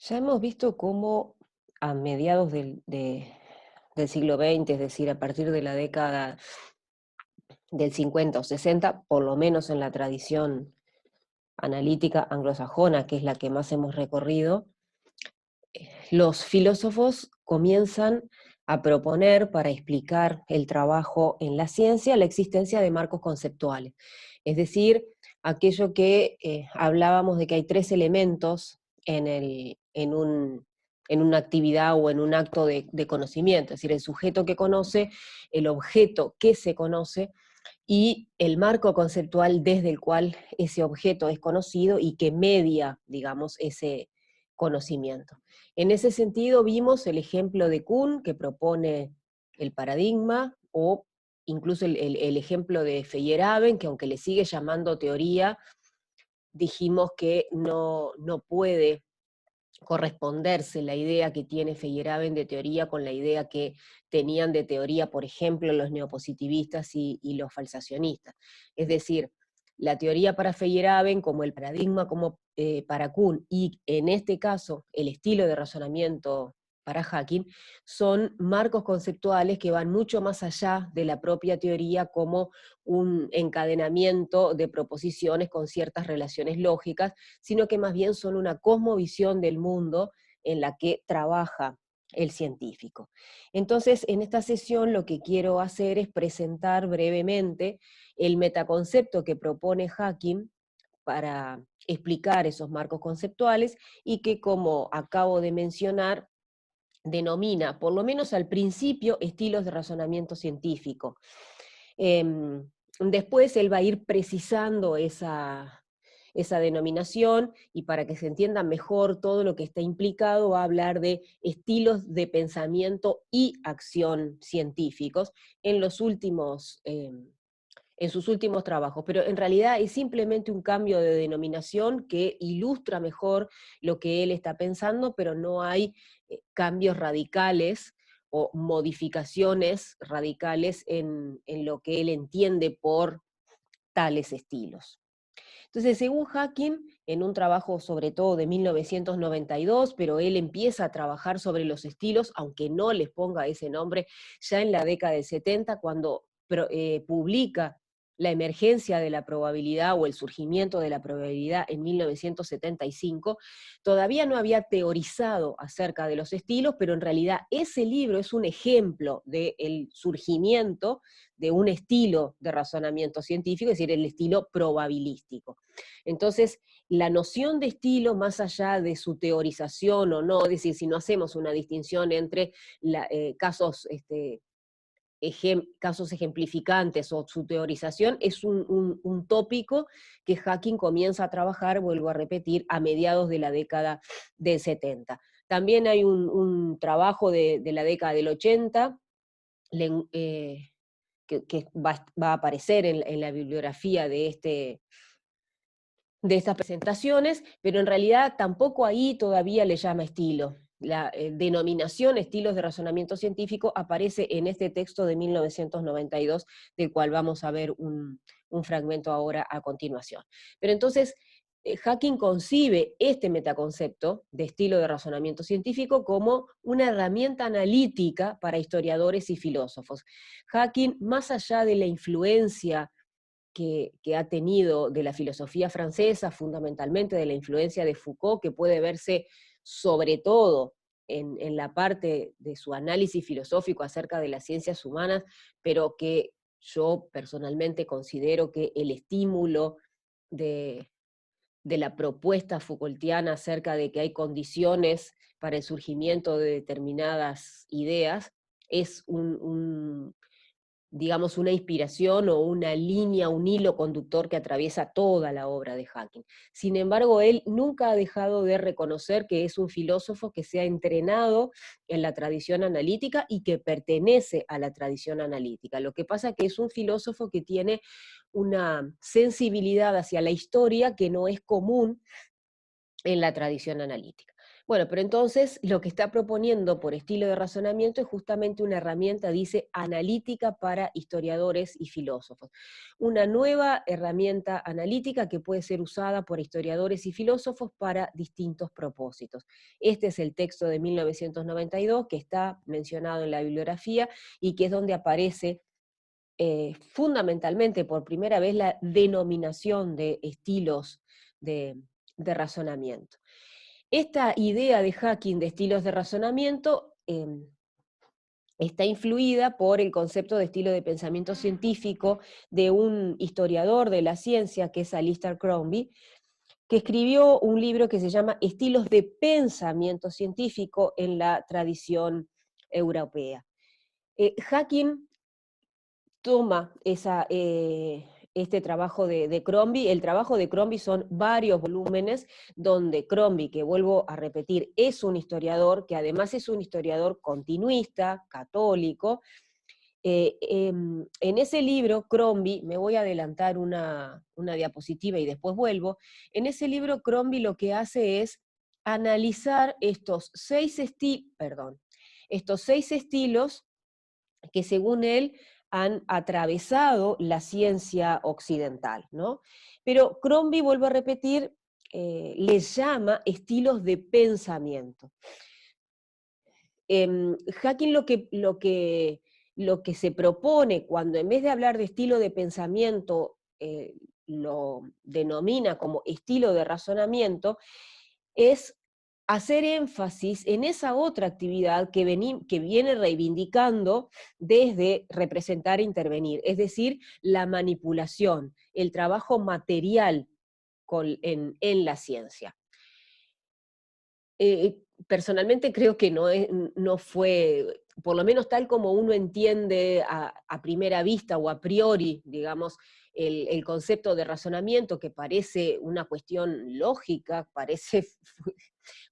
Ya hemos visto cómo a mediados del siglo XX, es decir, a partir de la década del 50 o 60, por lo menos en la tradición analítica anglosajona, que es la que más hemos recorrido, los filósofos comienzan a proponer para explicar el trabajo en la ciencia la existencia de marcos conceptuales. Es decir, aquello que hablábamos de que hay tres elementos en una actividad o en un acto de conocimiento, es decir, el sujeto que conoce, el objeto que se conoce y el marco conceptual desde el cual ese objeto es conocido y que media, digamos, ese conocimiento. En ese sentido, vimos el ejemplo de Kuhn, que propone el paradigma, o incluso el ejemplo de Feyerabend, que aunque le sigue llamando teoría, dijimos que no puede corresponderse la idea que tiene Feyerabend de teoría con la idea que tenían de teoría, por ejemplo, los neopositivistas y los falsacionistas. Es decir, la teoría para Feyerabend, como el paradigma como para Kuhn, y en este caso el estilo de razonamiento para Hacking, son marcos conceptuales que van mucho más allá de la propia teoría como un encadenamiento de proposiciones con ciertas relaciones lógicas, sino que más bien son una cosmovisión del mundo en la que trabaja el científico. Entonces, en esta sesión lo que quiero hacer es presentar brevemente el metaconcepto que propone Hacking para explicar esos marcos conceptuales y que, como acabo de mencionar, denomina, por lo menos al principio, estilos de razonamiento científico. Después él va a ir precisando esa denominación y para que se entienda mejor todo lo que está implicado va a hablar de estilos de pensamiento y acción científicos en los últimos en sus últimos trabajos, pero en realidad es simplemente un cambio de denominación que ilustra mejor lo que él está pensando, pero no hay cambios radicales o modificaciones radicales en lo que él entiende por tales estilos. Entonces, según Hacking, en un trabajo sobre todo de 1992, pero él empieza a trabajar sobre los estilos, aunque no les ponga ese nombre, ya en la década del 70, cuando publica la emergencia de la probabilidad o el surgimiento de la probabilidad en 1975, todavía no había teorizado acerca de los estilos, pero en realidad ese libro es un ejemplo del surgimiento de un estilo de razonamiento científico, es decir, el estilo probabilístico. Entonces, la noción de estilo, más allá de su teorización o no, es decir, si no hacemos una distinción entre casos casos ejemplificantes o su teorización, es un tópico que Hacking comienza a trabajar, vuelvo a repetir, a mediados de la década del 70. También hay un trabajo de la década del 80, que va a aparecer en la bibliografía de estas presentaciones, pero en realidad tampoco ahí todavía le llama estilo. La denominación estilos de razonamiento científico aparece en este texto de 1992, del cual vamos a ver un fragmento ahora a continuación. Pero entonces, Hacking concibe este metaconcepto de estilo de razonamiento científico como una herramienta analítica para historiadores y filósofos. Hacking, más allá de la influencia que ha tenido de la filosofía francesa, fundamentalmente de la influencia de Foucault, que puede verse sobre todo en la parte de su análisis filosófico acerca de las ciencias humanas, pero que yo personalmente considero que el estímulo de, de la propuesta Foucaultiana acerca de que hay condiciones para el surgimiento de determinadas ideas es digamos, una inspiración o una línea, un hilo conductor que atraviesa toda la obra de Hacking. Sin embargo, él nunca ha dejado de reconocer que es un filósofo que se ha entrenado en la tradición analítica y que pertenece a la tradición analítica. Lo que pasa es que es un filósofo que tiene una sensibilidad hacia la historia que no es común en la tradición analítica. Bueno, pero entonces lo que está proponiendo por estilo de razonamiento es justamente una herramienta, dice, analítica para historiadores y filósofos. Una nueva herramienta analítica que puede ser usada por historiadores y filósofos para distintos propósitos. Este es el texto de 1992 que está mencionado en la bibliografía y que es donde aparece fundamentalmente por primera vez la denominación de estilos de razonamiento. Esta idea de Hacking de estilos de razonamiento está influida por el concepto de estilo de pensamiento científico de un historiador de la ciencia, que es Alistair Crombie, que escribió un libro que se llama Estilos de pensamiento científico en la tradición europea. Hacking toma este trabajo de Crombie. El trabajo de Crombie son varios volúmenes donde Crombie, que vuelvo a repetir, es un historiador, que además es un historiador continuista, católico. En ese libro, Crombie, me voy a adelantar una diapositiva y después vuelvo, en ese libro Crombie lo que hace es analizar estos seis estilos que según él han atravesado la ciencia occidental, ¿no? Pero Crombie, vuelvo a repetir, les llama estilos de pensamiento. Hacking lo que se propone cuando en vez de hablar de estilo de pensamiento lo denomina como estilo de razonamiento, es hacer énfasis en esa otra actividad que viene reivindicando desde representar e intervenir, es decir, la manipulación, el trabajo material en la ciencia. Personalmente creo que no fue, por lo menos tal como uno entiende a primera vista o a priori, digamos, el concepto de razonamiento, que parece una cuestión lógica, parece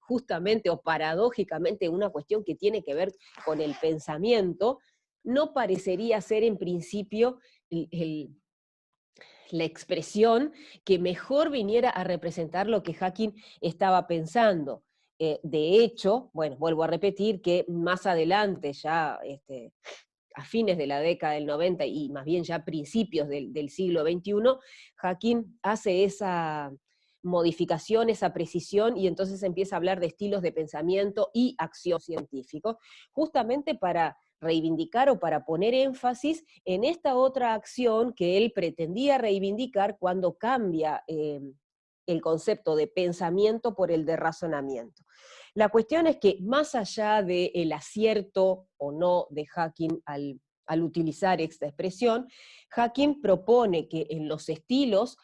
justamente o paradójicamente una cuestión que tiene que ver con el pensamiento, no parecería ser en principio la expresión que mejor viniera a representar lo que Hacking estaba pensando. De hecho, bueno, vuelvo a repetir que más adelante, ya a fines de la década del 90 y más bien ya principios del siglo XXI, Hacking hace esa modificación, esa precisión, y entonces empieza a hablar de estilos de pensamiento y acción científico, justamente para reivindicar o para poner énfasis en esta otra acción que él pretendía reivindicar cuando cambia el concepto de pensamiento por el de razonamiento. La cuestión es que más allá del acierto o no de Hacking al utilizar esta expresión, Hacking propone que en los estilos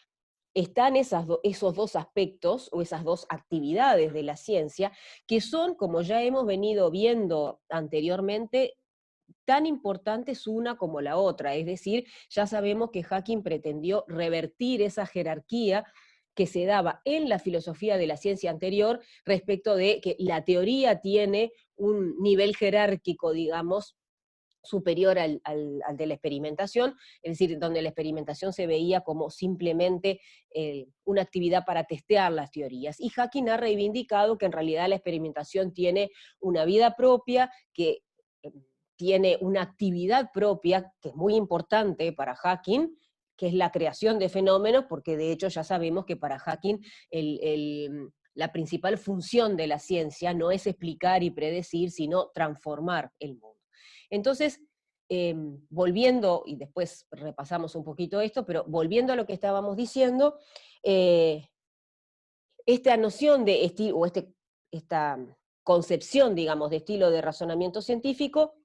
están esos dos aspectos o esas dos actividades de la ciencia que son, como ya hemos venido viendo anteriormente, tan importantes una como la otra. Es decir, ya sabemos que Hacking pretendió revertir esa jerarquía que se daba en la filosofía de la ciencia anterior respecto de que la teoría tiene un nivel jerárquico, digamos, superior al de la experimentación, es decir, donde la experimentación se veía como simplemente una actividad para testear las teorías. Y Hacking ha reivindicado que en realidad la experimentación tiene una vida propia, que tiene una actividad propia, que es muy importante para Hacking, que es la creación de fenómenos, porque de hecho ya sabemos que para Hacking la principal función de la ciencia no es explicar y predecir, sino transformar el mundo. Entonces, volviendo, y después repasamos un poquito esto, pero volviendo a lo que estábamos diciendo, esta noción de estilo, o esta concepción, digamos, de estilo de razonamiento científico,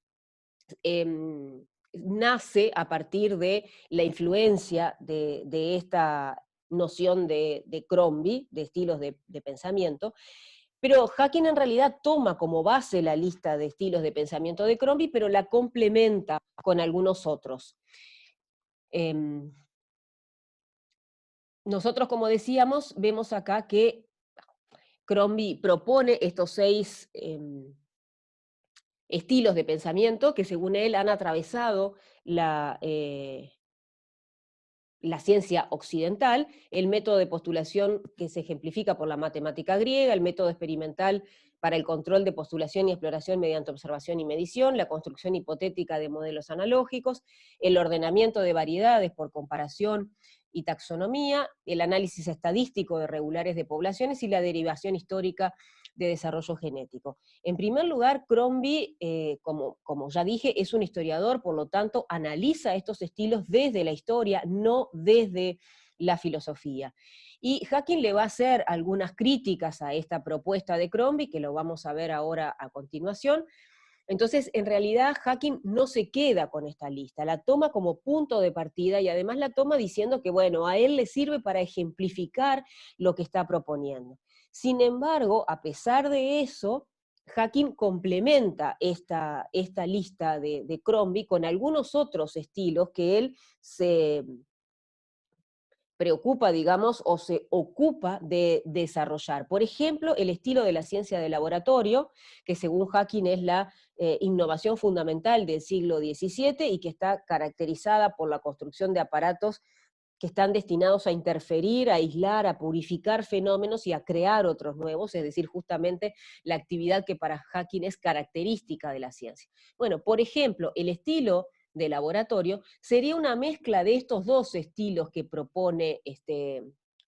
nace a partir de la influencia de esta noción de Crombie, de estilos de pensamiento, pero Hacking en realidad toma como base la lista de estilos de pensamiento de Crombie, pero la complementa con algunos otros. Nosotros, como decíamos, vemos acá que Crombie propone estos 6 estilos de pensamiento que según él han atravesado la la ciencia occidental, el método de postulación que se ejemplifica por la matemática griega, el método experimental para el control de postulación y exploración mediante observación y medición, la construcción hipotética de modelos analógicos, el ordenamiento de variedades por comparación y taxonomía, el análisis estadístico de regulares de poblaciones y la derivación histórica de desarrollo genético. En primer lugar, Crombie, como ya dije, es un historiador, por lo tanto, analiza estos estilos desde la historia, no desde la filosofía. Y Hawking le va a hacer algunas críticas a esta propuesta de Crombie, que lo vamos a ver ahora a continuación. Entonces, en realidad, Hawking no se queda con esta lista, la toma como punto de partida y además la toma diciendo que, bueno, a él le sirve para ejemplificar lo que está proponiendo. Sin embargo, a pesar de eso, Hawking complementa esta lista de Crombie con algunos otros estilos que él se preocupa, digamos, o se ocupa de desarrollar. Por ejemplo, el estilo de la ciencia de laboratorio, que según Hawking es la innovación fundamental del siglo XVII y que está caracterizada por la construcción de aparatos que están destinados a interferir, a aislar, a purificar fenómenos y a crear otros nuevos, es decir, justamente la actividad que para Hawking es característica de la ciencia. Bueno, por ejemplo, el estilo de laboratorio sería una mezcla de estos dos estilos que propone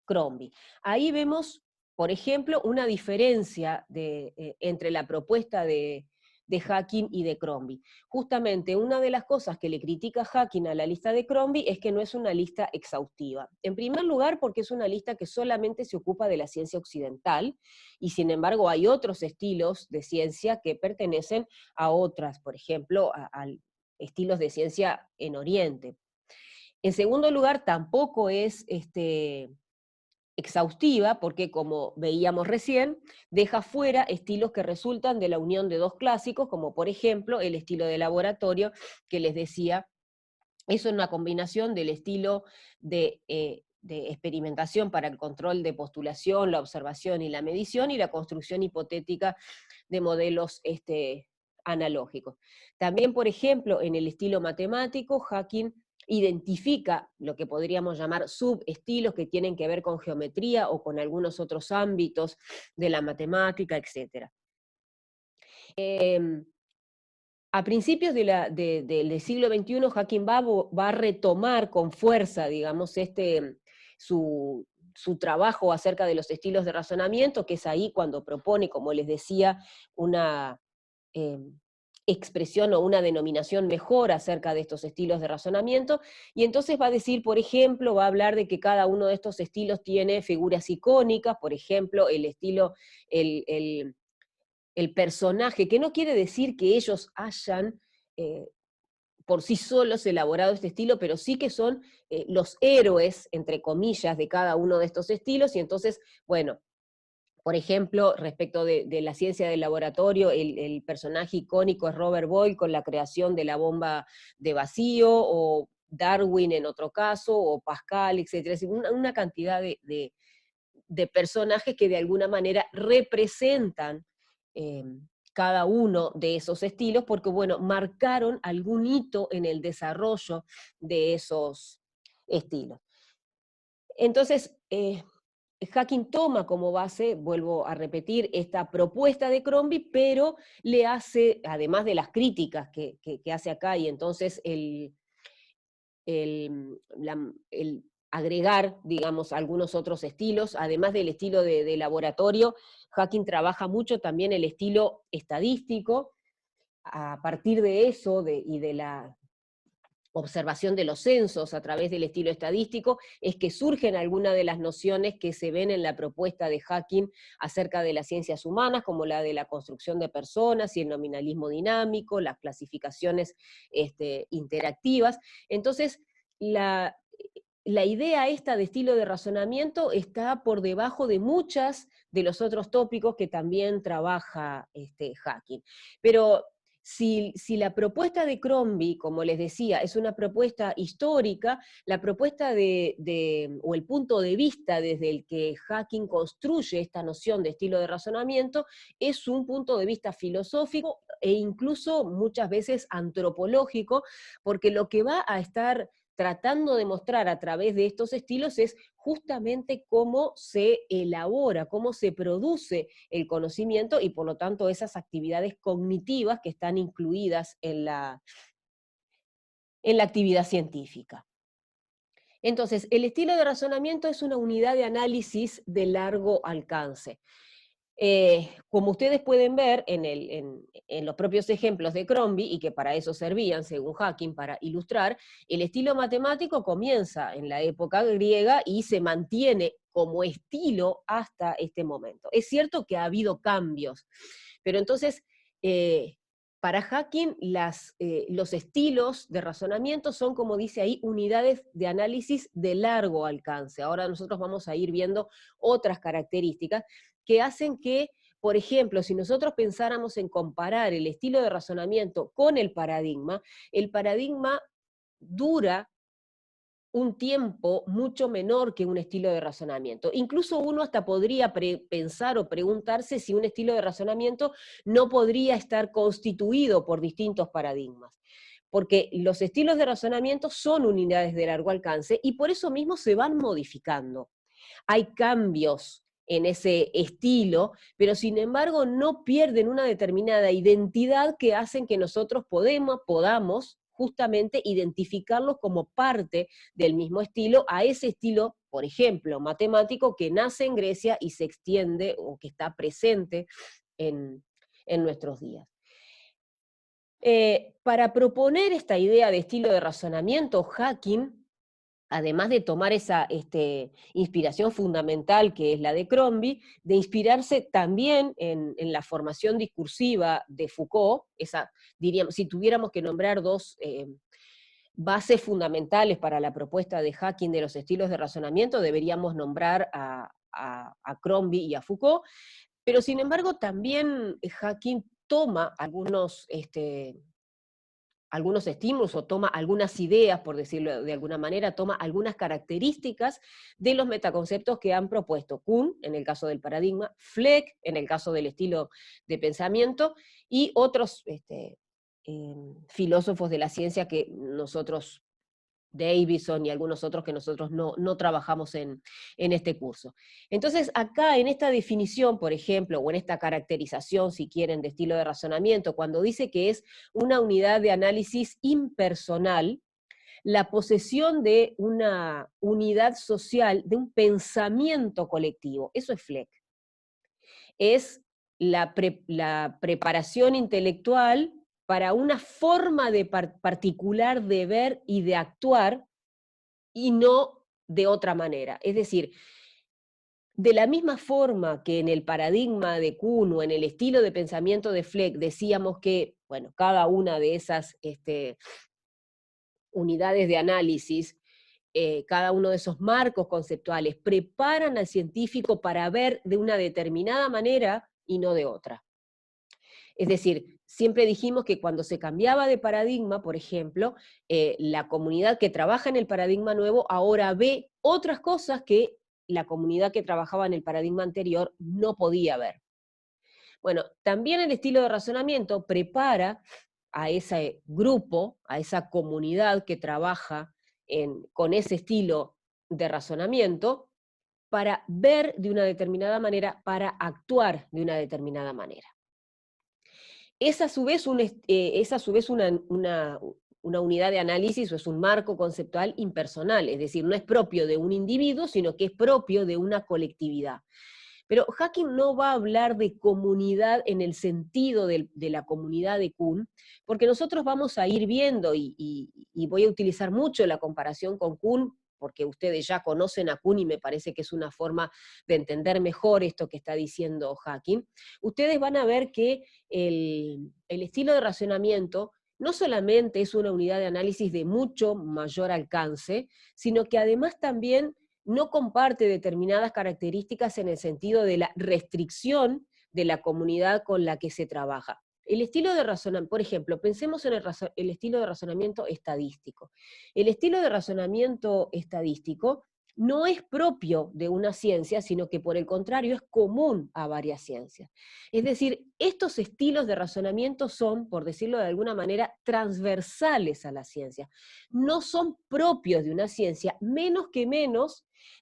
Crombie. Ahí vemos, por ejemplo, una diferencia entre la propuesta de Hawking y de Crombie. Justamente una de las cosas que le critica Hawking a la lista de Crombie es que no es una lista exhaustiva. En primer lugar, porque es una lista que solamente se ocupa de la ciencia occidental, y sin embargo hay otros estilos de ciencia que pertenecen a otras, por ejemplo, a estilos de ciencia en Oriente. En segundo lugar, tampoco es exhaustiva, porque como veíamos recién, deja fuera estilos que resultan de la unión de dos clásicos, como por ejemplo el estilo de laboratorio, que les decía, es una combinación del estilo de experimentación para el control de postulación, la observación y la medición, y la construcción hipotética de modelos analógicos. También, por ejemplo, en el estilo matemático, Hawking identifica lo que podríamos llamar subestilos que tienen que ver con geometría o con algunos otros ámbitos de la matemática, etc. A principios del siglo XXI, Hawking va a retomar con fuerza, digamos, su trabajo acerca de los estilos de razonamiento, que es ahí cuando propone, como les decía, una eh, expresión o una denominación mejor acerca de estos estilos de razonamiento, y entonces va a decir, por ejemplo, va a hablar de que cada uno de estos estilos tiene figuras icónicas, por ejemplo, el estilo, el personaje, que no quiere decir que ellos hayan por sí solos elaborado este estilo, pero sí que son los héroes, entre comillas, de cada uno de estos estilos, y entonces, bueno, por ejemplo, respecto de la ciencia del laboratorio, el personaje icónico es Robert Boyle con la creación de la bomba de vacío, o Darwin en otro caso, o Pascal, etc. Una cantidad de personajes que de alguna manera representan eh, cada uno de esos estilos, porque, bueno, marcaron algún hito en el desarrollo de esos estilos. Entonces, Hawking toma como base, vuelvo a repetir, esta propuesta de Crombie, pero le hace, además de las críticas que hace acá, y entonces el agregar, digamos, algunos otros estilos, además del estilo de laboratorio, Hawking trabaja mucho también el estilo estadístico. A partir de eso y de la observación de los censos a través del estilo estadístico, es que surgen algunas de las nociones que se ven en la propuesta de Hawking acerca de las ciencias humanas, como la de la construcción de personas y el nominalismo dinámico, las clasificaciones interactivas. Entonces, la idea esta de estilo de razonamiento está por debajo de muchas de los otros tópicos que también trabaja Hawking. Pero si la propuesta de Crombie, como les decía, es una propuesta histórica, la propuesta o el punto de vista desde el que Hawking construye esta noción de estilo de razonamiento es un punto de vista filosófico e incluso muchas veces antropológico, porque lo que va a estar tratando de mostrar a través de estos estilos es justamente cómo se elabora, cómo se produce el conocimiento y por lo tanto esas actividades cognitivas que están incluidas en la actividad científica. Entonces, el estilo de razonamiento es una unidad de análisis de largo alcance. Como ustedes pueden ver en los propios ejemplos de Crombie, y que para eso servían, según Hacking, para ilustrar, el estilo matemático comienza en la época griega y se mantiene como estilo hasta este momento. Es cierto que ha habido cambios, pero entonces, para Hacking, los estilos de razonamiento son, como dice ahí, unidades de análisis de largo alcance. Ahora nosotros vamos a ir viendo otras características que hacen que, por ejemplo, si nosotros pensáramos en comparar el estilo de razonamiento con el paradigma dura un tiempo mucho menor que un estilo de razonamiento. Incluso uno hasta podría pensar o preguntarse si un estilo de razonamiento no podría estar constituido por distintos paradigmas, porque los estilos de razonamiento son unidades de largo alcance y por eso mismo se van modificando. Hay cambios en ese estilo, pero sin embargo no pierden una determinada identidad que hacen que nosotros podamos justamente identificarlos como parte del mismo estilo, a ese estilo, por ejemplo, matemático que nace en Grecia y se extiende o que está presente en nuestros días. Para proponer esta idea de estilo de razonamiento, Hacking, además de tomar esa inspiración fundamental que es la de Crombie, de inspirarse también en la formación discursiva de Foucault, diríamos, si tuviéramos que nombrar dos bases fundamentales para la propuesta de Hacking de los estilos de razonamiento, deberíamos nombrar a Crombie y a Foucault, pero sin embargo también Hacking toma algunos estímulos o toma algunas ideas, por decirlo de alguna manera, toma algunas características de los metaconceptos que han propuesto Kuhn, en el caso del paradigma, Fleck, en el caso del estilo de pensamiento, y otros filósofos de la ciencia que nosotros, Davison y algunos otros que nosotros no trabajamos en este curso. Entonces, acá en esta definición, por ejemplo, o en esta caracterización, si quieren, de estilo de razonamiento, cuando dice que es una unidad de análisis impersonal, la posesión de una unidad social, de un pensamiento colectivo, eso es Fleck. Es la preparación intelectual para una forma particular de ver y de actuar, y no de otra manera. Es decir, de la misma forma que en el paradigma de Kuhn o en el estilo de pensamiento de Fleck decíamos que, bueno, cada una de esas unidades de análisis, cada uno de esos marcos conceptuales, preparan al científico para ver de una determinada manera y no de otra. Es decir, siempre dijimos que cuando se cambiaba de paradigma, por ejemplo, la comunidad que trabaja en el paradigma nuevo ahora ve otras cosas que la comunidad que trabajaba en el paradigma anterior no podía ver. Bueno, también el estilo de razonamiento prepara a ese grupo, a esa comunidad que trabaja con ese estilo de razonamiento, para ver de una determinada manera, para actuar de una determinada manera. Es a su vez, una unidad de análisis o es un marco conceptual impersonal, es decir, no es propio de un individuo, sino que es propio de una colectividad. Pero Hacking no va a hablar de comunidad en el sentido de la comunidad de Kuhn, porque nosotros vamos a ir viendo, y voy a utilizar mucho la comparación con Kuhn, porque ustedes ya conocen a Kuhn y me parece que es una forma de entender mejor esto que está diciendo Hacking. Ustedes van a ver que el estilo de razonamiento no solamente es una unidad de análisis de mucho mayor alcance, sino que además también no comparte determinadas características en el sentido de la restricción de la comunidad con la que se trabaja. El estilo de razonamiento, por ejemplo, pensemos en el estilo de razonamiento estadístico. El estilo de razonamiento estadístico no es propio de una ciencia, sino que por el contrario es común a varias ciencias. Es decir, estos estilos de razonamiento son, por decirlo de alguna manera, transversales a la ciencia. No son propios de una ciencia, menos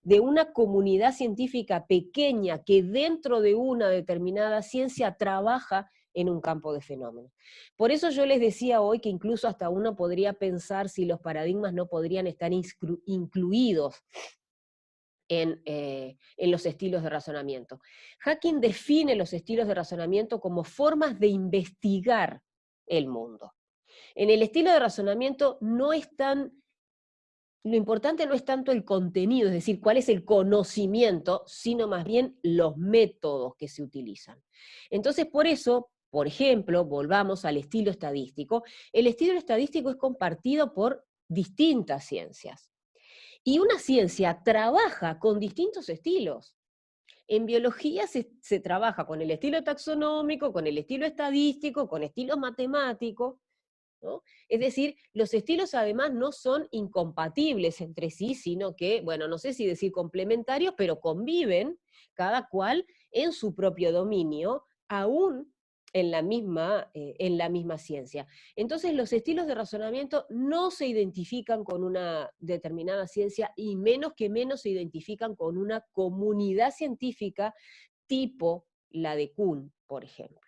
de una comunidad científica pequeña que dentro de una determinada ciencia trabaja en un campo de fenómenos. Por eso yo les decía hoy que incluso hasta uno podría pensar si los paradigmas no podrían estar incluidos en los estilos de razonamiento. Hacking define los estilos de razonamiento como formas de investigar el mundo. En el estilo de razonamiento no es tan, lo importante no es tanto el contenido, es decir, cuál es el conocimiento, sino más bien los métodos que se utilizan. Entonces, por eso, por ejemplo, volvamos al estilo estadístico, el estilo estadístico es compartido por distintas ciencias. Y una ciencia trabaja con distintos estilos. En biología se trabaja con el estilo taxonómico, con el estilo estadístico, con estilos matemáticos, ¿no? Es decir, los estilos además no son incompatibles entre sí, sino que, bueno, no sé si decir complementarios, pero conviven cada cual en su propio dominio, aún en la misma ciencia. Entonces los estilos de razonamiento no se identifican con una determinada ciencia y menos se identifican con una comunidad científica tipo la de Kuhn, por ejemplo.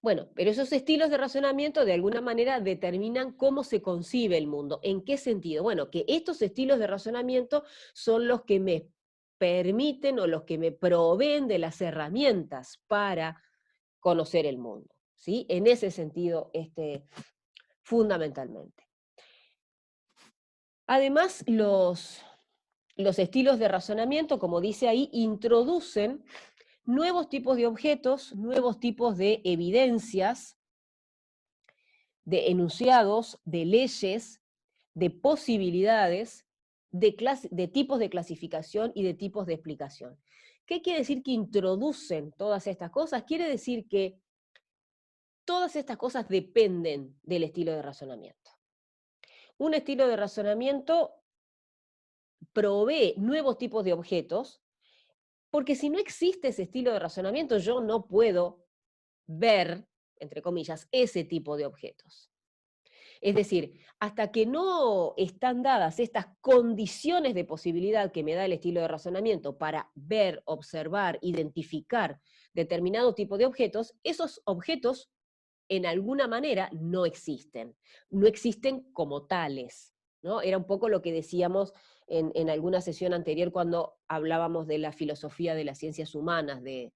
Bueno, pero esos estilos de razonamiento de alguna manera determinan cómo se concibe el mundo. ¿En qué sentido? Bueno, que estos estilos de razonamiento son los que me permiten o los que me proveen de las herramientas para conocer el mundo, ¿sí? En ese sentido, fundamentalmente. Además, los estilos de razonamiento, como dice ahí, introducen nuevos tipos de objetos, nuevos tipos de evidencias, de enunciados, de leyes, de posibilidades, de tipos de clasificación y de tipos de explicación. ¿Qué quiere decir que introducen todas estas cosas? Quiere decir que todas estas cosas dependen del estilo de razonamiento. Un estilo de razonamiento provee nuevos tipos de objetos, porque si no existe ese estilo de razonamiento, yo no puedo ver, entre comillas, ese tipo de objetos. Es decir, hasta que no están dadas estas condiciones de posibilidad que me da el estilo de razonamiento para ver, observar, identificar determinado tipo de objetos, esos objetos en alguna manera no existen como tales, ¿no? Era un poco lo que decíamos en alguna sesión anterior cuando hablábamos de la filosofía de las ciencias humanas de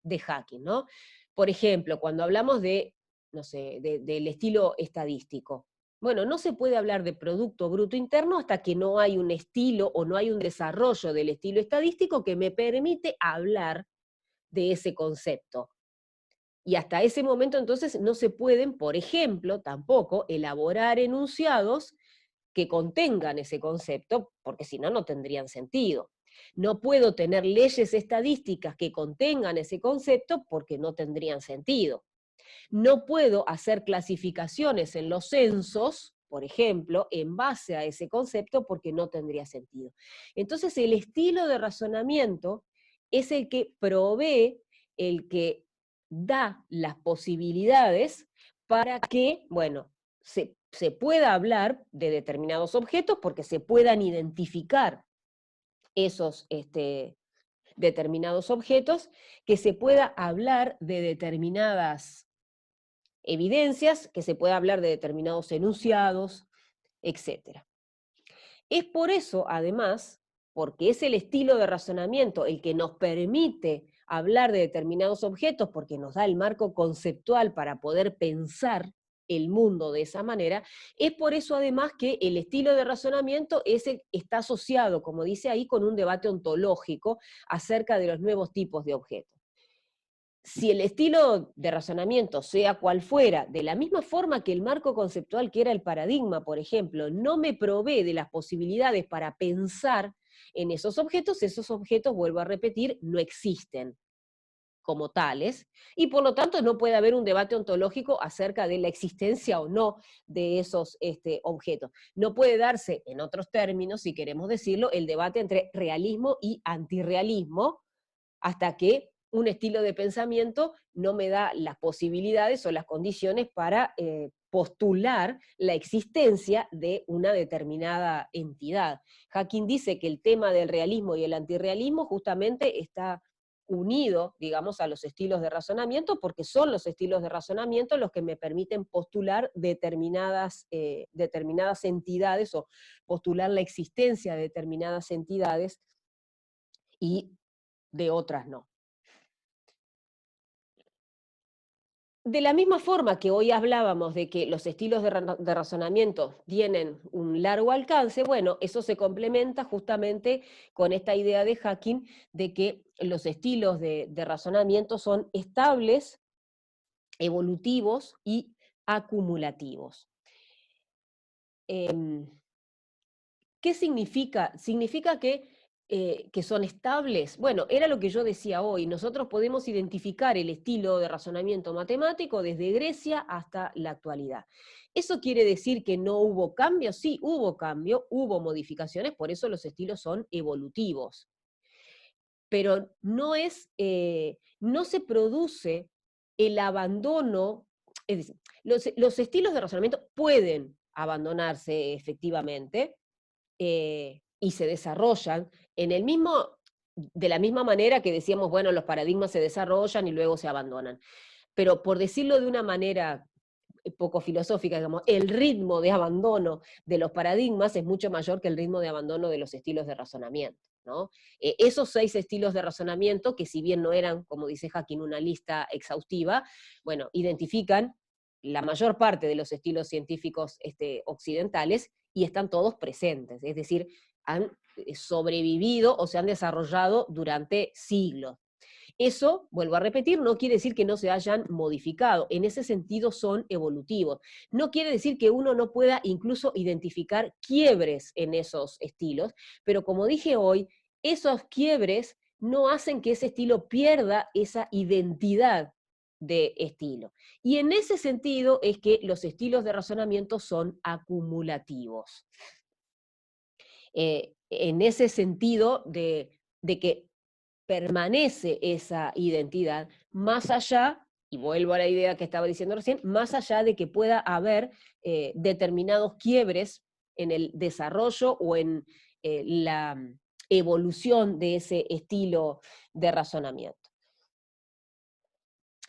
Hacking, ¿no? Por ejemplo, cuando hablamos de, no sé, del estilo estadístico, bueno, no se puede hablar de Producto Bruto Interno hasta que no hay un estilo o no hay un desarrollo del estilo estadístico que me permite hablar de ese concepto. Y hasta ese momento entonces no se pueden, por ejemplo, tampoco elaborar enunciados que contengan ese concepto, porque si no, no tendrían sentido. No puedo tener leyes estadísticas que contengan ese concepto porque no tendrían sentido. No puedo hacer clasificaciones en los censos, por ejemplo, en base a ese concepto porque no tendría sentido. Entonces el estilo de razonamiento es el que provee, el que da las posibilidades para que, bueno, se pueda hablar de determinados objetos porque se puedan identificar esos determinados objetos, que se pueda hablar de determinadas evidencias, que se pueda hablar de determinados enunciados, etc. Es por eso, además, porque es el estilo de razonamiento el que nos permite hablar de determinados objetos, porque nos da el marco conceptual para poder pensar el mundo de esa manera, es por eso además que el estilo de razonamiento está asociado, como dice ahí, con un debate ontológico acerca de los nuevos tipos de objetos. Si el estilo de razonamiento, sea cual fuera, de la misma forma que el marco conceptual que era el paradigma, por ejemplo, no me provee de las posibilidades para pensar en esos objetos, vuelvo a repetir, no existen como tales, y por lo tanto no puede haber un debate ontológico acerca de la existencia o no de esos objetos. No puede darse, en otros términos, si queremos decirlo, el debate entre realismo y antirrealismo, hasta que un estilo de pensamiento no me da las posibilidades o las condiciones para postular la existencia de una determinada entidad. Hacking dice que el tema del realismo y el antirrealismo justamente está unido, digamos, a los estilos de razonamiento, porque son los estilos de razonamiento los que me permiten postular determinadas entidades o postular la existencia de determinadas entidades y de otras no. De la misma forma que hoy hablábamos de que los estilos de razonamiento tienen un largo alcance, bueno, eso se complementa justamente con esta idea de Hacking de que los estilos de razonamiento son estables, evolutivos y acumulativos. ¿Qué significa? Significa que son estables. Bueno, era lo que yo decía hoy. Nosotros podemos identificar el estilo de razonamiento matemático desde Grecia hasta la actualidad. ¿Eso quiere decir que no hubo cambio? Sí, hubo cambio, hubo modificaciones, por eso los estilos son evolutivos. Pero no se produce el abandono, es decir, los estilos de razonamiento pueden abandonarse efectivamente, y se desarrollan de la misma manera que decíamos, bueno, los paradigmas se desarrollan y luego se abandonan. Pero por decirlo de una manera poco filosófica, digamos, el ritmo de abandono de los paradigmas es mucho mayor que el ritmo de abandono de los estilos de razonamiento, ¿no? Esos 6 estilos de razonamiento, que si bien no eran, como dice Hacking, una lista exhaustiva, bueno, identifican la mayor parte de los estilos científicos occidentales y están todos presentes, es decir, han sobrevivido o se han desarrollado durante siglos. Eso, vuelvo a repetir, no quiere decir que no se hayan modificado, en ese sentido son evolutivos. No quiere decir que uno no pueda incluso identificar quiebres en esos estilos, pero como dije hoy, esos quiebres no hacen que ese estilo pierda esa identidad de estilo. Y en ese sentido es que los estilos de razonamiento son acumulativos. En ese sentido de que permanece esa identidad, más allá, y vuelvo a la idea que estaba diciendo recién, más allá de que pueda haber determinados quiebres en el desarrollo o en la evolución de ese estilo de razonamiento.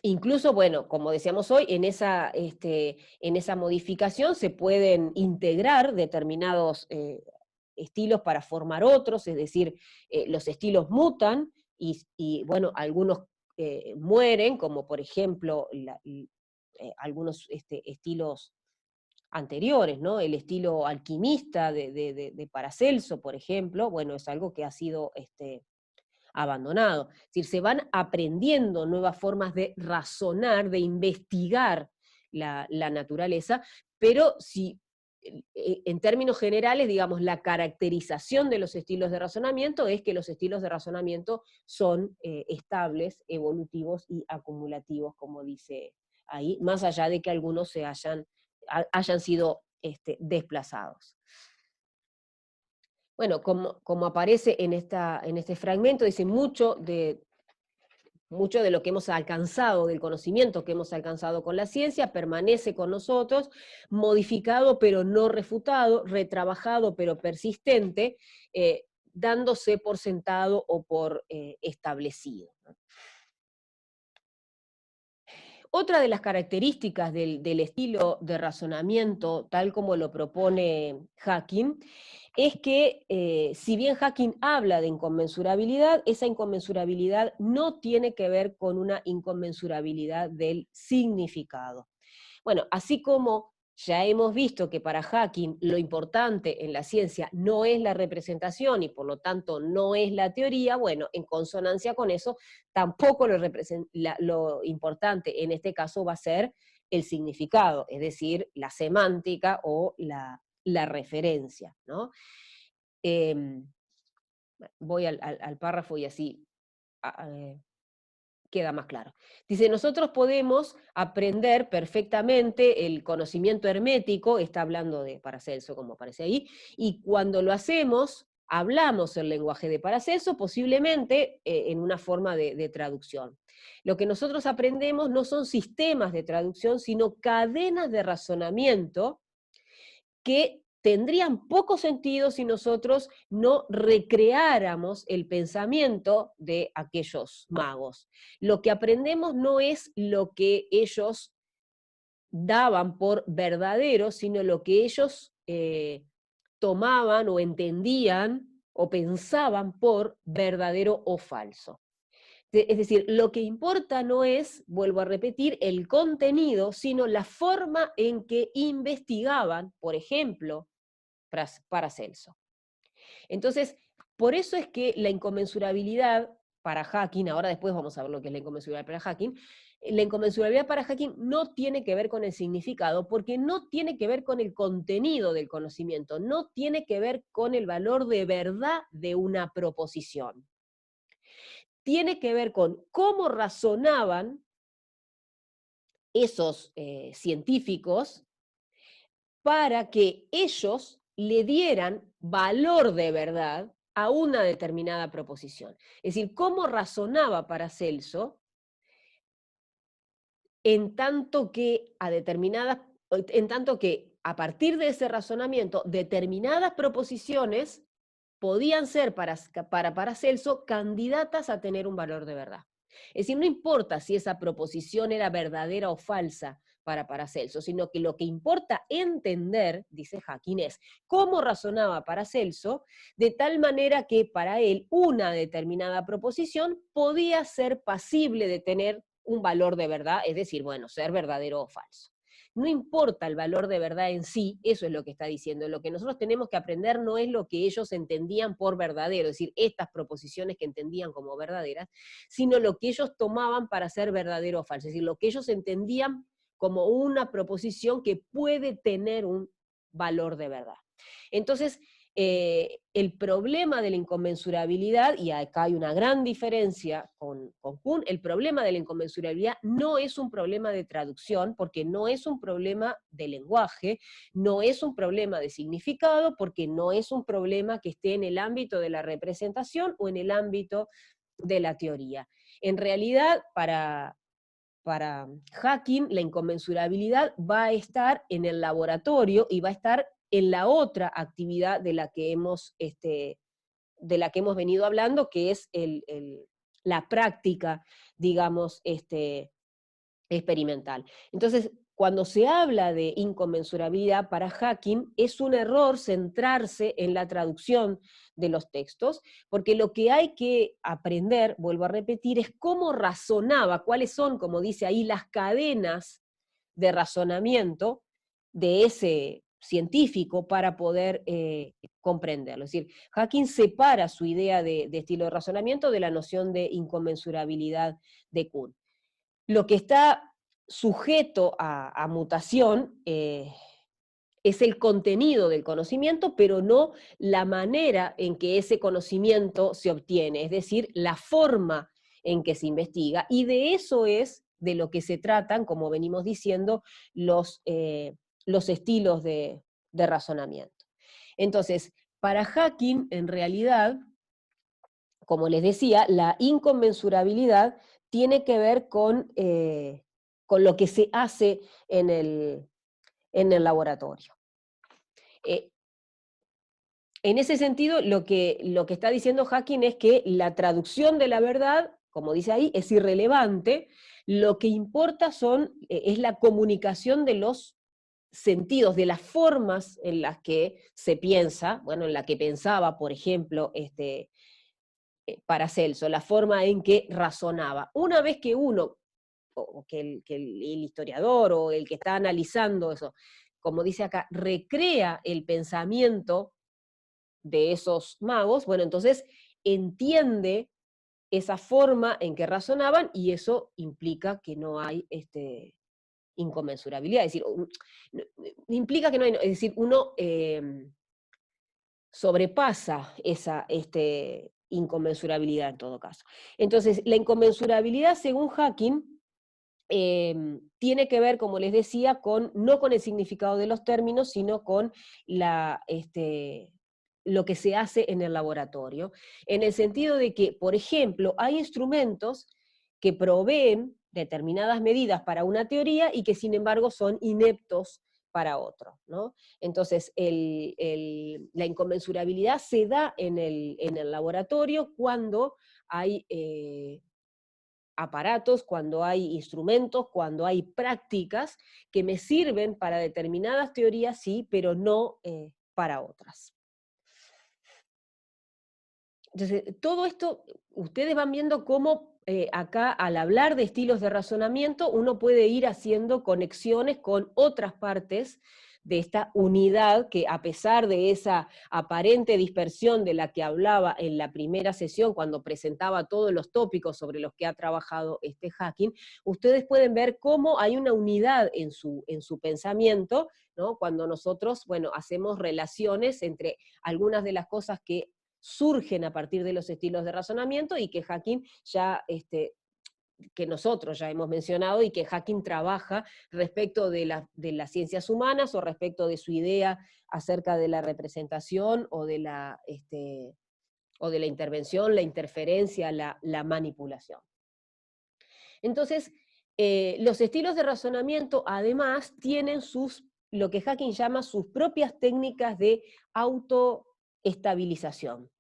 Incluso, bueno, como decíamos hoy, en esa modificación se pueden integrar determinados estilos para formar otros, es decir, los estilos mutan y bueno, algunos mueren, como por ejemplo algunos estilos anteriores, ¿no? El estilo alquimista de Paracelso, por ejemplo, bueno, es algo que ha sido abandonado. Es decir, se van aprendiendo nuevas formas de razonar, de investigar la naturaleza, pero si en términos generales, digamos, la caracterización de los estilos de razonamiento es que los estilos de razonamiento son estables, evolutivos y acumulativos, como dice ahí, más allá de que algunos hayan sido desplazados. Bueno, como aparece en este fragmento, dice mucho de lo que hemos alcanzado, del conocimiento que hemos alcanzado con la ciencia, permanece con nosotros, modificado pero no refutado, retrabajado pero persistente, dándose por sentado o por establecido. Otra de las características del estilo de razonamiento, tal como lo propone Hacking, es que si bien Hacking habla de inconmensurabilidad, esa inconmensurabilidad no tiene que ver con una inconmensurabilidad del significado. Bueno, así como ya hemos visto que para Hacking lo importante en la ciencia no es la representación y por lo tanto no es la teoría, bueno, en consonancia con eso, tampoco lo importante en este caso va a ser el significado, es decir, la semántica o la referencia, ¿no? Voy al párrafo y así queda más claro. Dice, nosotros podemos aprender perfectamente el conocimiento hermético, está hablando de Paracelso, como aparece ahí, y cuando lo hacemos, hablamos el lenguaje de Paracelso, posiblemente en una forma de traducción. Lo que nosotros aprendemos no son sistemas de traducción, sino cadenas de razonamiento que tendrían poco sentido si nosotros no recreáramos el pensamiento de aquellos magos. Lo que aprendemos no es lo que ellos daban por verdadero, sino lo que ellos tomaban o entendían o pensaban por verdadero o falso. Es decir, lo que importa no es, vuelvo a repetir, el contenido, sino la forma en que investigaban, por ejemplo, Paracelso. Entonces, por eso es que la inconmensurabilidad para Hacking, ahora después vamos a ver lo que es la inconmensurabilidad para Hacking, la inconmensurabilidad para Hacking no tiene que ver con el significado, porque no tiene que ver con el contenido del conocimiento, no tiene que ver con el valor de verdad de una proposición. Tiene que ver con cómo razonaban esos científicos para que ellos le dieran valor de verdad a una determinada proposición. Es decir, cómo razonaba Paracelso en tanto que a partir de ese razonamiento, determinadas proposiciones podían ser para Paracelso candidatas a tener un valor de verdad. Es decir, no importa si esa proposición era verdadera o falsa para Paracelso, sino que lo que importa entender, dice Hacking, es cómo razonaba Paracelso, de tal manera que para él una determinada proposición podía ser pasible de tener un valor de verdad, es decir, bueno, ser verdadero o falso. No importa el valor de verdad en sí, eso es lo que está diciendo. Lo que nosotros tenemos que aprender no es lo que ellos entendían por verdadero, es decir, estas proposiciones que entendían como verdaderas, sino lo que ellos tomaban para ser verdadero o falso, es decir, lo que ellos entendían como una proposición que puede tener un valor de verdad. Entonces, el problema de la inconmensurabilidad, y acá hay una gran diferencia con Kuhn, el problema de la inconmensurabilidad no es un problema de traducción, porque no es un problema de lenguaje, no es un problema de significado, porque no es un problema que esté en el ámbito de la representación o en el ámbito de la teoría. En realidad, para Hacking, la inconmensurabilidad va a estar en el laboratorio y va a estar en la otra actividad de la que hemos venido hablando, que es la práctica, digamos, experimental. Entonces, cuando se habla de inconmensurabilidad para Hacking, es un error centrarse en la traducción de los textos, porque lo que hay que aprender, vuelvo a repetir, es cómo razonaba, cuáles son, como dice ahí, las cadenas de razonamiento de ese científico para poder comprenderlo. Es decir, Hacking separa su idea de estilo de razonamiento de la noción de inconmensurabilidad de Kuhn. Lo que está sujeto a mutación es el contenido del conocimiento, pero no la manera en que ese conocimiento se obtiene, es decir, la forma en que se investiga. Y de eso es de lo que se tratan, como venimos diciendo, los estilos de razonamiento. Entonces, para Hacking, en realidad, como les decía, la inconmensurabilidad tiene que ver con lo que se hace en el laboratorio. En ese sentido, lo que está diciendo Hacking es que la traducción de la verdad, como dice ahí, es irrelevante, lo que importa es la comunicación de los sentidos, de las formas en las que se piensa, bueno, en la que pensaba, por ejemplo, Paracelso, la forma en que razonaba. Una vez que uno, o que el historiador o el que está analizando eso, como dice acá, recrea el pensamiento de esos magos, bueno, entonces entiende esa forma en que razonaban y eso implica que no hay inconmensurabilidad, es decir, implica que no hay, es decir, uno sobrepasa inconmensurabilidad en todo caso. Entonces, la inconmensurabilidad, según Hacking, tiene que ver, como les decía, no con el significado de los términos, sino con lo que se hace en el laboratorio, en el sentido de que, por ejemplo, hay instrumentos que proveen determinadas medidas para una teoría y que sin embargo son ineptos para otro, ¿no? Entonces, la inconmensurabilidad se da en el laboratorio cuando hay aparatos, cuando hay instrumentos, cuando hay prácticas que me sirven para determinadas teorías, sí, pero no para otras. Entonces, todo esto, ustedes van viendo cómo acá, al hablar de estilos de razonamiento, uno puede ir haciendo conexiones con otras partes de esta unidad que, a pesar de esa aparente dispersión de la que hablaba en la primera sesión, cuando presentaba todos los tópicos sobre los que ha trabajado este Hacking, ustedes pueden ver cómo hay una unidad en su pensamiento, ¿no? Cuando nosotros, bueno, hacemos relaciones entre algunas de las cosas que surgen a partir de los estilos de razonamiento y que Hacking ya, que nosotros ya hemos mencionado y que Hacking trabaja respecto de las ciencias humanas o respecto de su idea acerca de la representación o de la intervención, la interferencia, la manipulación. Entonces, los estilos de razonamiento además tienen lo que Hacking llama sus propias técnicas de autoestabilización.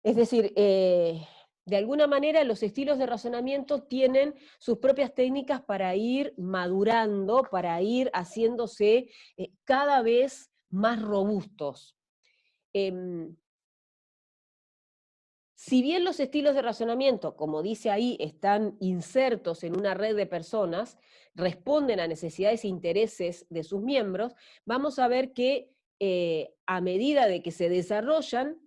Es decir, de alguna manera los estilos de razonamiento tienen sus propias técnicas para ir madurando, para ir haciéndose cada vez más robustos. Si bien los estilos de razonamiento, como dice ahí, están insertos en una red de personas, responden a necesidades e intereses de sus miembros, vamos a ver que a medida de que se desarrollan,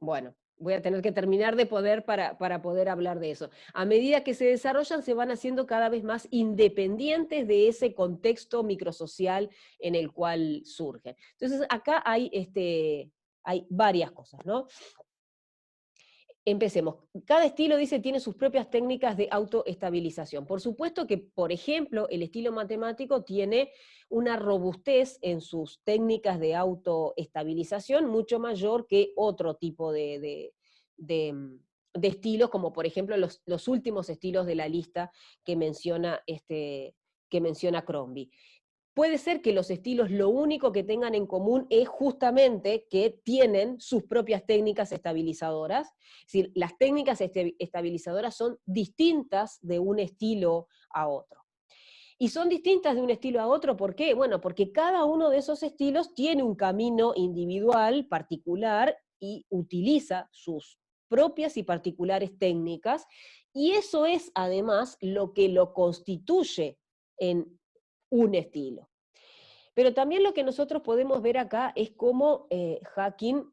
bueno, voy a tener que terminar de para poder hablar de eso. A medida que se desarrollan, se van haciendo cada vez más independientes de ese contexto microsocial en el cual surgen. Entonces, acá hay varias cosas, ¿no? Empecemos. Cada estilo, dice, tiene sus propias técnicas de autoestabilización. Por supuesto que, por ejemplo, el estilo matemático tiene una robustez en sus técnicas de autoestabilización mucho mayor que otro tipo de estilos, como por ejemplo los últimos estilos de la lista que menciona Crombie. Puede ser que los estilos lo único que tengan en común es justamente que tienen sus propias técnicas estabilizadoras. Es decir, las técnicas estabilizadoras son distintas de un estilo a otro. Y son distintas de un estilo a otro, ¿por qué? Bueno, porque cada uno de esos estilos tiene un camino individual, particular, y utiliza sus propias y particulares técnicas, y eso es además lo que lo constituye en un estilo. Pero también lo que nosotros podemos ver acá es cómo Hacking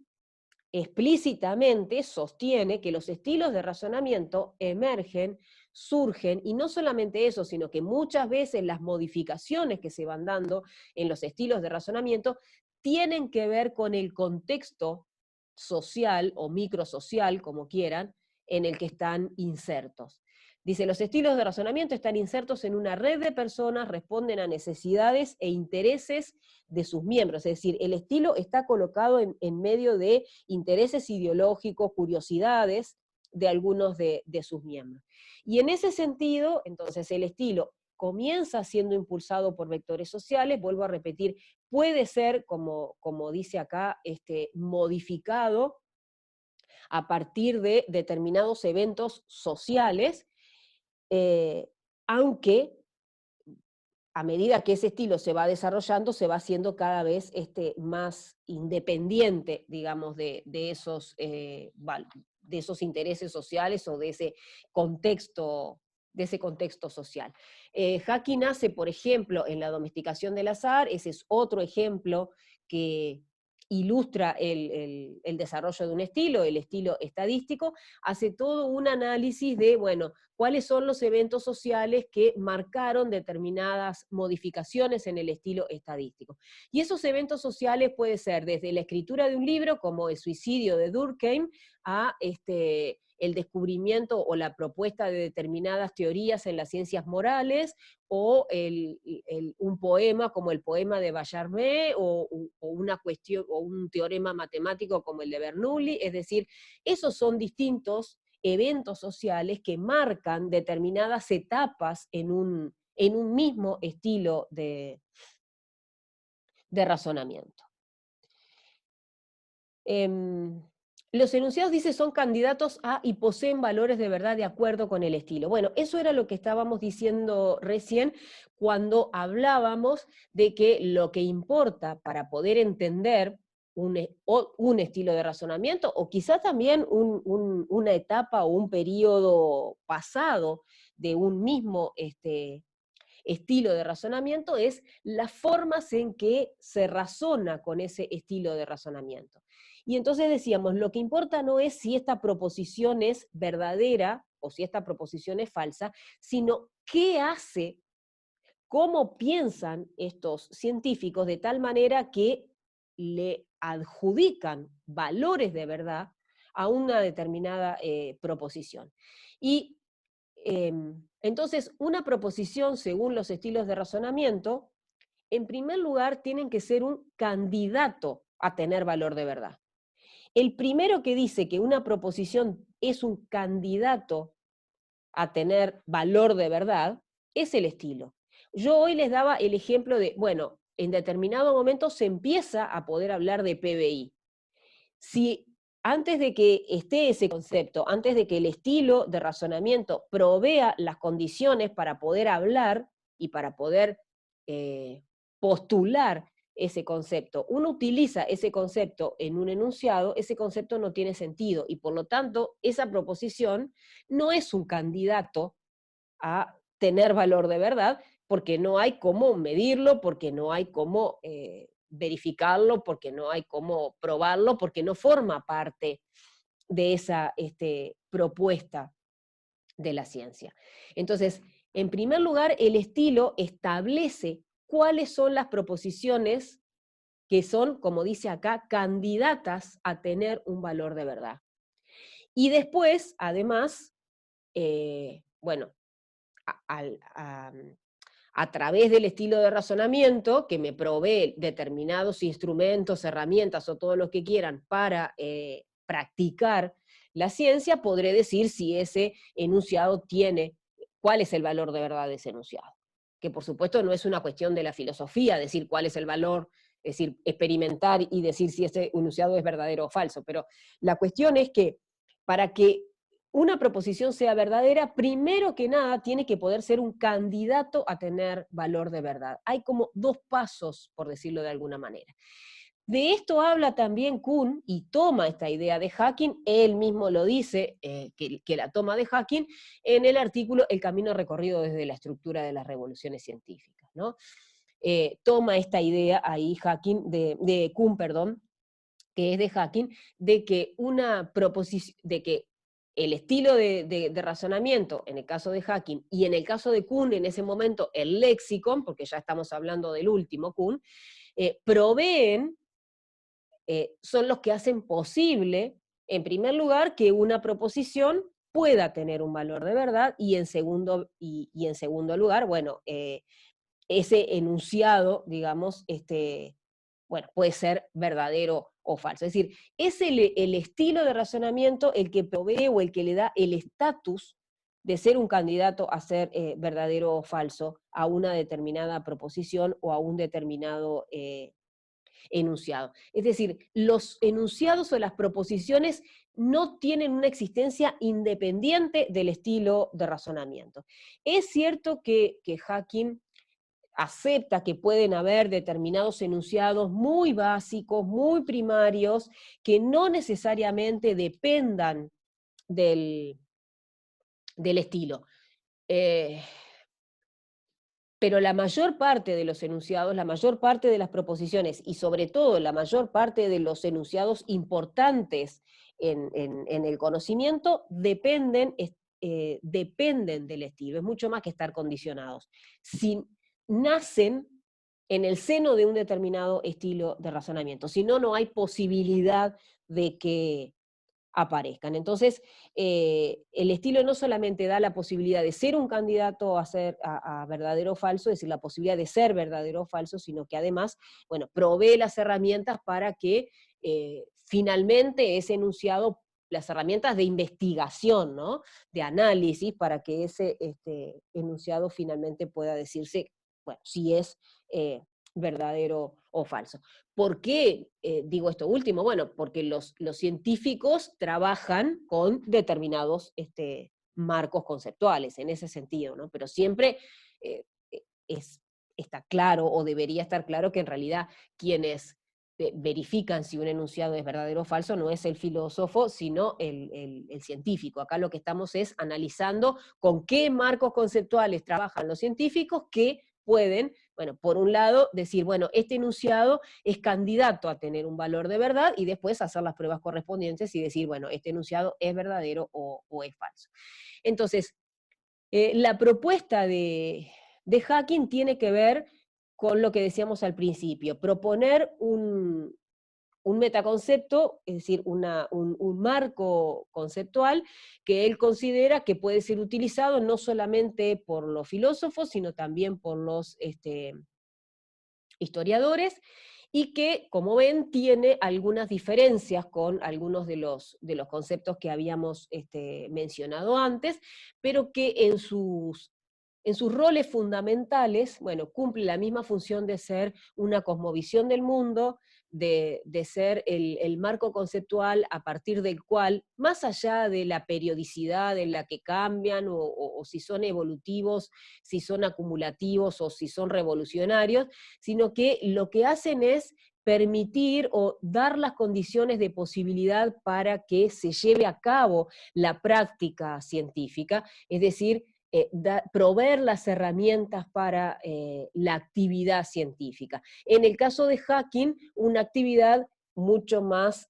explícitamente sostiene que los estilos de razonamiento emergen, surgen, y no solamente eso, sino que muchas veces las modificaciones que se van dando en los estilos de razonamiento tienen que ver con el contexto social o microsocial, como quieran, en el que están insertos. Dice, los estilos de razonamiento están insertos en una red de personas, responden a necesidades e intereses de sus miembros, es decir, el estilo está colocado en medio de intereses ideológicos, curiosidades de algunos de sus miembros. Y en ese sentido, entonces, el estilo comienza siendo impulsado por vectores sociales, vuelvo a repetir, puede ser, como dice acá, modificado a partir de determinados eventos sociales, aunque a medida que ese estilo se va desarrollando, se va haciendo cada vez más independiente, digamos, de esos intereses sociales o de ese contexto social. Hacking nace, por ejemplo, en la domesticación del azar, ese es otro ejemplo que ilustra el desarrollo de un estilo, el estilo estadístico, hace todo un análisis de, bueno, cuáles son los eventos sociales que marcaron determinadas modificaciones en el estilo estadístico. Y esos eventos sociales pueden ser desde la escritura de un libro, como El suicidio de Durkheim, a el descubrimiento o la propuesta de determinadas teorías en las ciencias morales, o un poema como el poema de Mallarmé, o una cuestión, o un teorema matemático como el de Bernoulli. Es decir, esos son distintos eventos sociales que marcan determinadas etapas en un mismo estilo de razonamiento. Los enunciados, dice, son candidatos a y poseen valores de verdad de acuerdo con el estilo. Bueno, eso era lo que estábamos diciendo recién cuando hablábamos de que lo que importa para poder entender un estilo de razonamiento, o quizás también una etapa o un periodo pasado de un mismo estilo de razonamiento, es las formas en que se razona con ese estilo de razonamiento. Y entonces decíamos, lo que importa no es si esta proposición es verdadera o si esta proposición es falsa, sino qué hace, cómo piensan estos científicos de tal manera que le adjudican valores de verdad a una determinada proposición. Y entonces, una proposición, según los estilos de razonamiento, en primer lugar, tienen que ser un candidato a tener valor de verdad. El primero que dice que una proposición es un candidato a tener valor de verdad es el estilo. Yo hoy les daba el ejemplo de, bueno, en determinado momento se empieza a poder hablar de PBI. Si antes de que esté ese concepto, antes de que el estilo de razonamiento provea las condiciones para poder hablar y para poder postular ese concepto, uno utiliza ese concepto en un enunciado, ese concepto no tiene sentido y por lo tanto esa proposición no es un candidato a tener valor de verdad, porque no hay cómo medirlo, porque no hay cómo verificarlo, porque no hay cómo probarlo, porque no forma parte de esa propuesta de la ciencia. Entonces, en primer lugar, el estilo establece cuáles son las proposiciones que son, como dice acá, candidatas a tener un valor de verdad. Y después, además, bueno, a través del estilo de razonamiento que me provee determinados instrumentos, herramientas o todo lo que quieran para practicar la ciencia, podré decir si ese enunciado tiene, cuál es el valor de verdad de ese enunciado. Que por supuesto no es una cuestión de la filosofía decir cuál es el valor, es decir, experimentar y decir si ese enunciado es verdadero o falso, pero la cuestión es que para que una proposición sea verdadera, primero que nada tiene que poder ser un candidato a tener valor de verdad. Hay como dos pasos, por decirlo de alguna manera. De esto habla también Kuhn y toma esta idea de Hacking, él mismo lo dice, que la toma de Hacking en el artículo El camino recorrido desde la estructura de las revoluciones científicas, ¿no? Toma esta idea ahí Hacking, de Kuhn, perdón, que es de Hacking, de que una proposición, de que el estilo de razonamiento, en el caso de Hacking, y en el caso de Kuhn, en ese momento, el léxico, porque ya estamos hablando del último Kuhn, proveen, son los que hacen posible, en primer lugar, que una proposición pueda tener un valor de verdad, y en segundo lugar, bueno, ese enunciado, digamos, bueno, puede ser verdadero o falso. Es decir, es el estilo de razonamiento el que provee o el que le da el estatus de ser un candidato a ser verdadero o falso a una determinada proposición o a un determinado enunciado. Es decir, los enunciados o las proposiciones no tienen una existencia independiente del estilo de razonamiento. Es cierto que Hacking acepta que pueden haber determinados enunciados muy básicos, muy primarios, que no necesariamente dependan del estilo. Eh, Pero la mayor parte de los enunciados, la mayor parte de las proposiciones y sobre todo la mayor parte de los enunciados importantes en el conocimiento dependen del estilo, es mucho más que estar condicionados. Si nacen en el seno de un determinado estilo de razonamiento, si no, no hay posibilidad de que aparezcan. Entonces, el estilo no solamente da la posibilidad de ser un candidato a verdadero o falso, es decir, la posibilidad de ser verdadero o falso, sino que además, bueno, provee las herramientas para que finalmente ese enunciado, las herramientas de investigación, ¿no? De análisis, para que ese enunciado finalmente pueda decirse, bueno, si es verdadero o falso. ¿Por qué digo esto último? Bueno, porque los científicos trabajan con determinados marcos conceptuales, en ese sentido, ¿no? Pero siempre eh, es, está claro, o debería estar claro, que en realidad quienes verifican si un enunciado es verdadero o falso no es el filósofo, sino el científico. Acá lo que estamos es analizando con qué marcos conceptuales trabajan los científicos que pueden, bueno, por un lado, decir, bueno, este enunciado es candidato a tener un valor de verdad, y después hacer las pruebas correspondientes y decir, bueno, este enunciado es verdadero o es falso. Entonces, la propuesta de Hacking tiene que ver con lo que decíamos al principio, proponer un metaconcepto, es decir, un marco conceptual que él considera que puede ser utilizado no solamente por los filósofos, sino también por los historiadores, y que, como ven, tiene algunas diferencias con algunos de los conceptos que habíamos mencionado antes, pero que en sus roles fundamentales, bueno, cumple la misma función de ser una cosmovisión del mundo, de ser el marco conceptual a partir del cual, más allá de la periodicidad en la que cambian, o si son evolutivos, si son acumulativos o si son revolucionarios, sino que lo que hacen es permitir o dar las condiciones de posibilidad para que se lleve a cabo la práctica científica, es decir, proveer las herramientas para la actividad científica. En el caso de Hacking, una actividad mucho más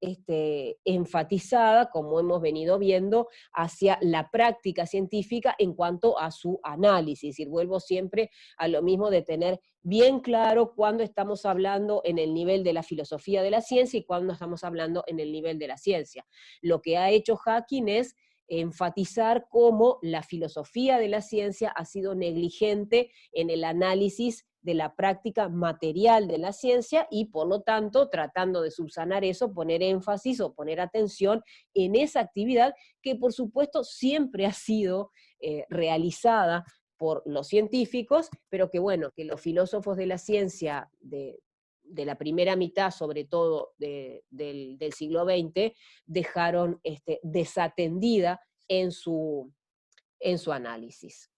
enfatizada, como hemos venido viendo, hacia la práctica científica en cuanto a su análisis. Y vuelvo siempre a lo mismo de tener bien claro cuándo estamos hablando en el nivel de la filosofía de la ciencia y cuándo estamos hablando en el nivel de la ciencia. Lo que ha hecho Hacking es enfatizar cómo la filosofía de la ciencia ha sido negligente en el análisis de la práctica material de la ciencia, y por lo tanto, tratando de subsanar eso, poner énfasis o poner atención en esa actividad que por supuesto siempre ha sido realizada por los científicos, pero que bueno, que los filósofos de la ciencia de la primera mitad, sobre todo del siglo XX, dejaron desatendida en su análisis.